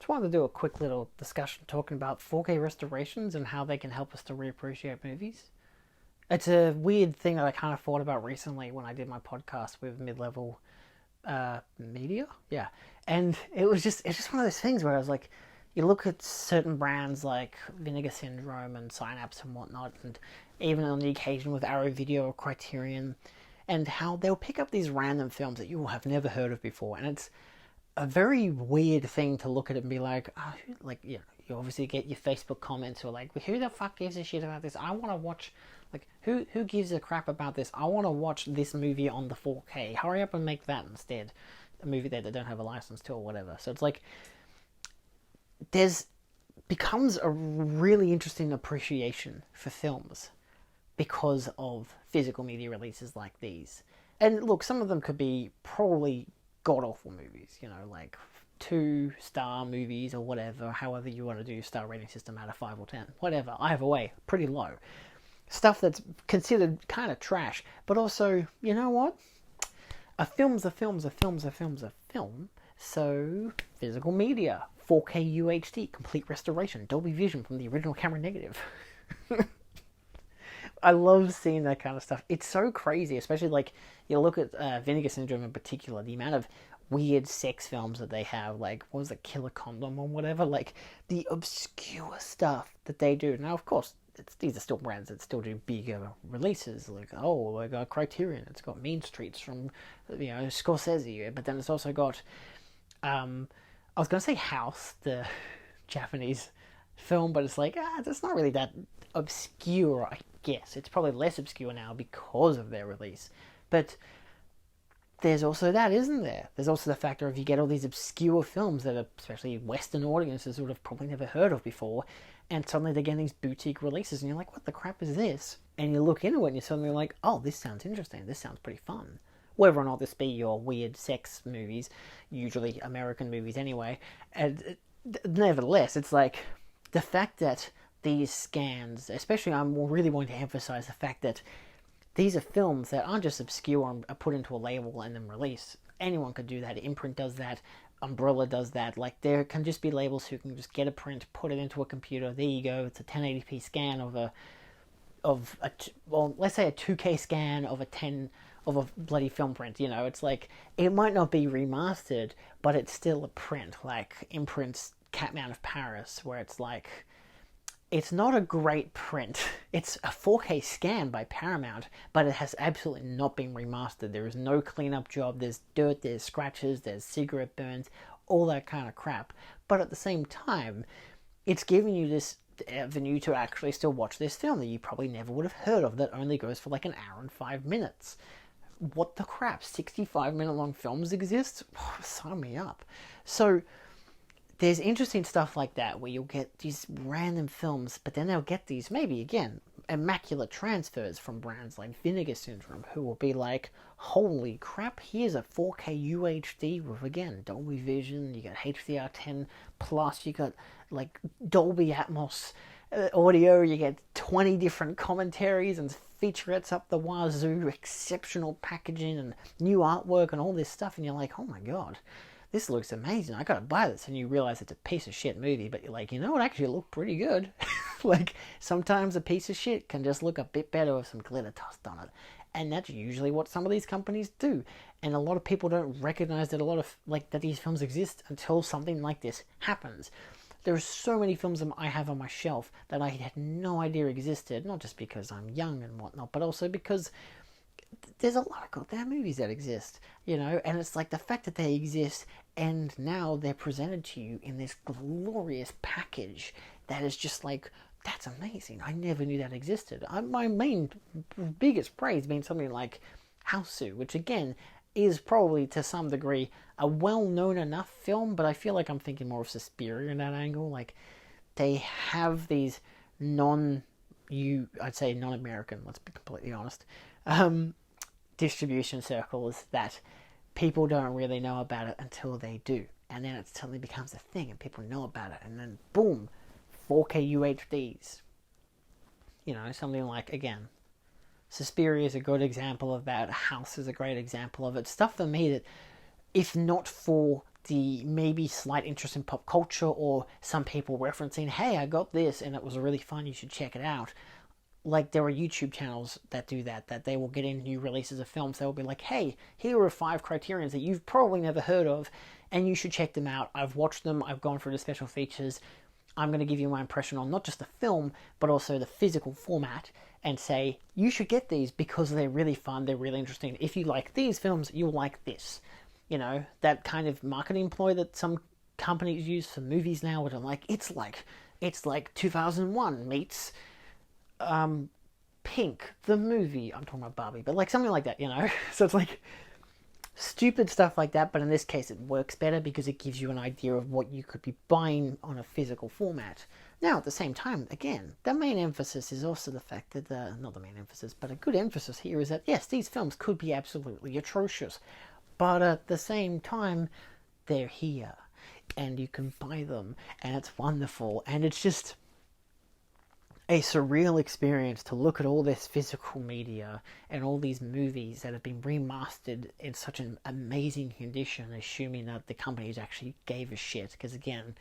wanted to do a quick little discussion talking about 4K restorations and how they can help us to reappreciate movies. It's a weird thing that I kind of thought about recently when I did my podcast with mid-level media. Yeah, and it's just one of those things where I was like, you look at certain brands like Vinegar Syndrome and Synapse and whatnot, and even on the occasion with Arrow Video or Criterion, and how they'll pick up these random films that you will have never heard of before, and it's a very weird thing to look at it and be like, oh, like, you obviously get your Facebook comments who are like, well, who the fuck gives a shit about this? I want to watch, like, who gives a crap about this? I want to watch this movie on the 4K. Hurry up and make that instead. A movie that they don't have a license to or whatever. So it's like, there's becomes a really interesting appreciation for films because of physical media releases like these. And look, some of them could be probably god-awful movies, like 2-star movies or whatever, however you want to do your star rating system out of 5 or 10, whatever. Either way, pretty low. Stuff that's considered kind of trash, but also, you know what? A film's a film's a film's a film's a film, so physical media, 4K UHD, complete restoration, Dolby Vision from the original camera negative. I love seeing that kind of stuff. It's so crazy, especially like you look at Vinegar Syndrome in particular, the amount of weird sex films that they have, like, what was it, Killer Condom or whatever, like the obscure stuff that they do. Now, of course, these are still brands that still do bigger releases, like, oh, I got Criterion, it's got Mean Streets from, Scorsese, but then it's also got, I was going to say House, the Japanese film, but it's like, that's not really that obscure, I guess. It's probably less obscure now because of their release. But there's also that, isn't there? There's also the factor of you get all these obscure films that are, especially Western audiences would have probably never heard of before, and suddenly they're getting these boutique releases, and you're like, what the crap is this? And you look into it and you're suddenly like, oh, this sounds interesting, this sounds pretty fun. Whether or not this be your weird sex movies, usually American movies anyway, and nevertheless, it's like, the fact that these scans, especially I'm really wanting to emphasize the fact that these are films that aren't just obscure and are put into a label and then released. Anyone could do that. Imprint does that. Umbrella does that. Like, there can just be labels who can just get a print, put it into a computer. There you go. It's a 1080p scan let's say a 2K scan of a bloody film print. It's like, it might not be remastered, but it's still a print. Like Imprint's Catman of Paris, where it's like, it's not a great print. It's a 4K scan by Paramount, but it has absolutely not been remastered. There is no cleanup job. There's dirt, there's scratches, there's cigarette burns, all that kind of crap. But at the same time, it's giving you this avenue to actually still watch this film that you probably never would have heard of, that only goes for like an hour and 5 minutes. What the crap? 65-minute long films exist? Oh, sign me up. So there's interesting stuff like that where you'll get these random films, but then they'll get these, maybe again, immaculate transfers from brands like Vinegar Syndrome, who will be like, holy crap, here's a 4K UHD with, again, Dolby Vision, you got HDR10 plus, you got like Dolby Atmos audio, you get 20 different commentaries and featurettes up the wazoo, exceptional packaging and new artwork and all this stuff, and you're like, oh my god, this looks amazing, I gotta buy this. And you realize it's a piece of shit movie, but you're like, it actually looked pretty good. Like, sometimes a piece of shit can just look a bit better with some glitter tossed on it. And that's usually what some of these companies do. And a lot of people don't recognize that that these films exist until something like this happens. There are so many films that I have on my shelf that I had no idea existed, not just because I'm young and whatnot, but also because there's a lot of goddamn movies that exist, and it's like the fact that they exist and now they're presented to you in this glorious package that is just like, that's amazing. I never knew that existed. My biggest praise being something like Houseu, which again is probably to some degree a well-known enough film, but I feel like I'm thinking more of Suspiria in that angle. Like, they have these I'd say non-American, let's be completely honest, distribution circles that people don't really know about it until they do, and then it suddenly becomes a thing and people know about it, and then boom, 4K UHDs. Something like, again, Suspiria is a good example of that. House is a great example of it. Stuff for me that, if not for the maybe slight interest in pop culture, or some people referencing, hey, I got this and it was really fun, you should check it out. Like, there are YouTube channels that do that they will get in new releases of films. They'll be like, hey, here are 5 criterions that you've probably never heard of, and you should check them out. I've watched them, I've gone through the special features. I'm going to give you my impression on not just the film, but also the physical format, and say, you should get these because they're really fun, they're really interesting. If you like these films, you'll like this. You know, that kind of marketing ploy that some companies use for movies now, which are like, it's like 2001 meets Pink, the movie. I'm talking about Barbie, but like something like that, you know? So it's like stupid stuff like that, but in this case it works better because it gives you an idea of what you could be buying on a physical format. Now, at the same time, again, the main emphasis is also the fact that, not the main emphasis, but a good emphasis here is that, yes, these films could be absolutely atrocious, but at the same time, they're here, and you can buy them, and it's wonderful, and it's just a surreal experience to look at all this physical media and all these movies that have been remastered in such an amazing condition, assuming that the companies actually gave a shit, because again,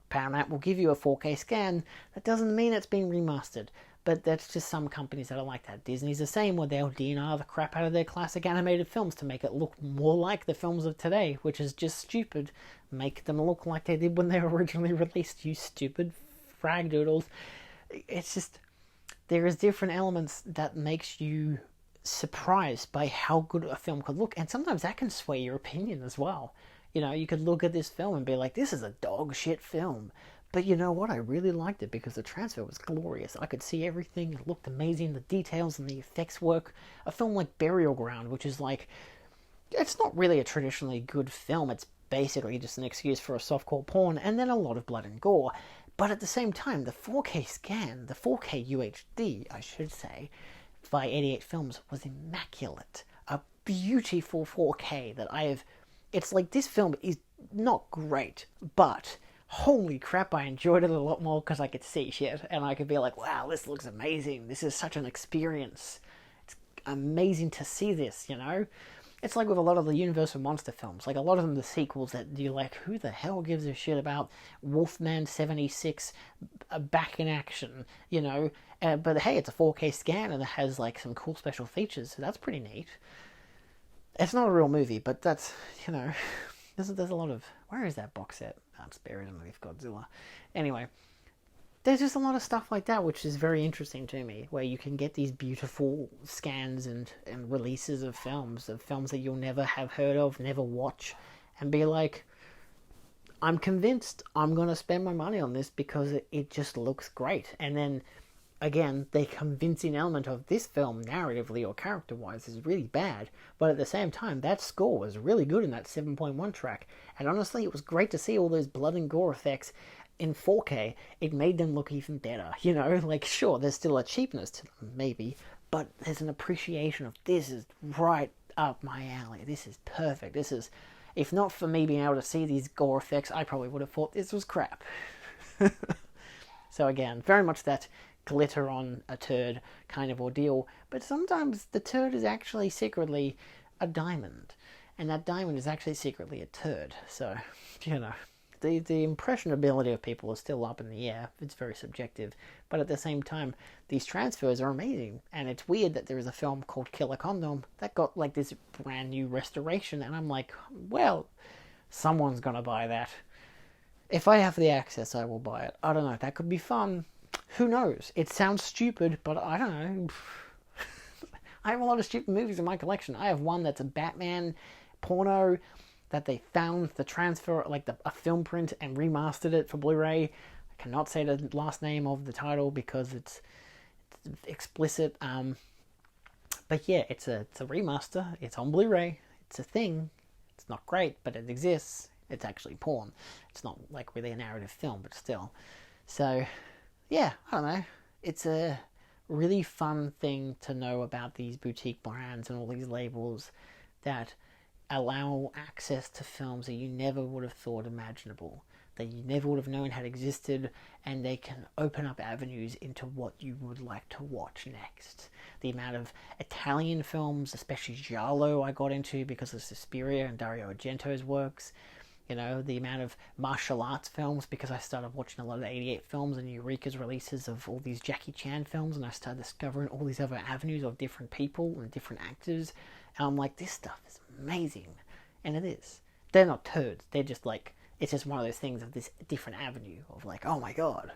Paramount will give you a 4K scan. That doesn't mean it's been remastered, but that's just some companies that are like that. Disney's the same, where they'll DNR the crap out of their classic animated films to make it look more like the films of today, which is just stupid. Make them look like they did when they were originally released, you stupid fragdoodles. It's just, there is different elements that makes you surprised by how good a film could look, and sometimes that can sway your opinion as well. You know, you could look at this film and be like, this is a dog shit film. But you know what? I really liked it because the transfer was glorious. I could see everything. It looked amazing. The details and the effects work. A film like Burial Ground, which is like, it's not really a traditionally good film. It's basically just an excuse for a softcore porn and then a lot of blood and gore. But at the same time, the 4K scan, the 4K UHD, I should say, by 88 Films was immaculate. A beautiful 4K that I have... It's like, this film is not great, but holy crap, I enjoyed it a lot more because I could see shit, and I could be like, wow, this looks amazing. This is such an experience. It's amazing to see this, you know? It's like with a lot of the Universal Monster films. Like, a lot of them, the sequels that you're like, who the hell gives a shit about Wolfman 76 back in action, you know? But hey, it's a 4K scan and it has like some cool special features, so that's pretty neat. It's not a real movie, but that's, you know, there's a lot of... Where is that box set? Oh, it's buried underneath Godzilla. Anyway, there's just a lot of stuff like that, which is very interesting to me, where you can get these beautiful scans and releases of films that you'll never have heard of, never watch, and be like, I'm convinced I'm going to spend my money on this because it just looks great. And then, again, the convincing element of this film, narratively or character-wise, is really bad, but at the same time, that score was really good in that 7.1 track, and honestly, it was great to see all those blood and gore effects in 4K. It made them look even better, you know? Like, sure, there's still a cheapness to them, maybe, but there's an appreciation of, this is right up my alley, this is perfect, this is... If not for me being able to see these gore effects, I probably would have thought this was crap. So again, very much that glitter on a turd kind of ordeal, but sometimes the turd is actually secretly a diamond, and that diamond is actually secretly a turd. So, you know, the impressionability of people is still up in the air. It's very subjective, but at the same time, these transfers are amazing, and it's weird that there is a film called Killer Condom that got like this brand new restoration, and I'm like, well, someone's gonna buy that. If I have the access, I will buy it. I don't know, that could be fun. Who knows? It sounds stupid, but I don't know. I have a lot of stupid movies in my collection. I have one that's a Batman porno that they found the transfer, like a film print, and remastered it for Blu-ray. I cannot say the last name of the title because it's explicit. But yeah, it's a remaster. It's on Blu-ray. It's a thing. It's not great, but it exists. It's actually porn. It's not like really a narrative film, but still. So, yeah, I don't know. It's a really fun thing to know about these boutique brands and all these labels that allow access to films that you never would have thought imaginable, that you never would have known had existed, and they can open up avenues into what you would like to watch next. The amount of Italian films, especially giallo, I got into because of Suspiria and Dario Argento's works. You know, the amount of martial arts films, because I started watching a lot of the 88 films and Eureka's releases of all these Jackie Chan films, and I started discovering all these other avenues of different people and different actors. And I'm like, this stuff is amazing. And it is. They're not turds. They're just like, it's just one of those things of this different avenue of like, oh my god.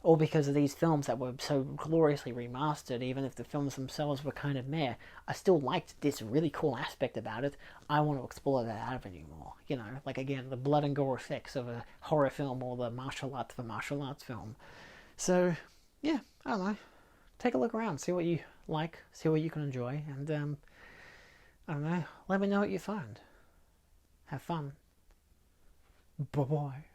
All because of these films that were so gloriously remastered, even if the films themselves were kind of meh, I still liked this really cool aspect about it. I want to explore that avenue more. You know, like again, the blood and gore effects of a horror film or the martial arts of a martial arts film. So, yeah, I don't know. Take a look around, see what you like, see what you can enjoy, and I don't know, let me know what you find. Have fun. Bye bye.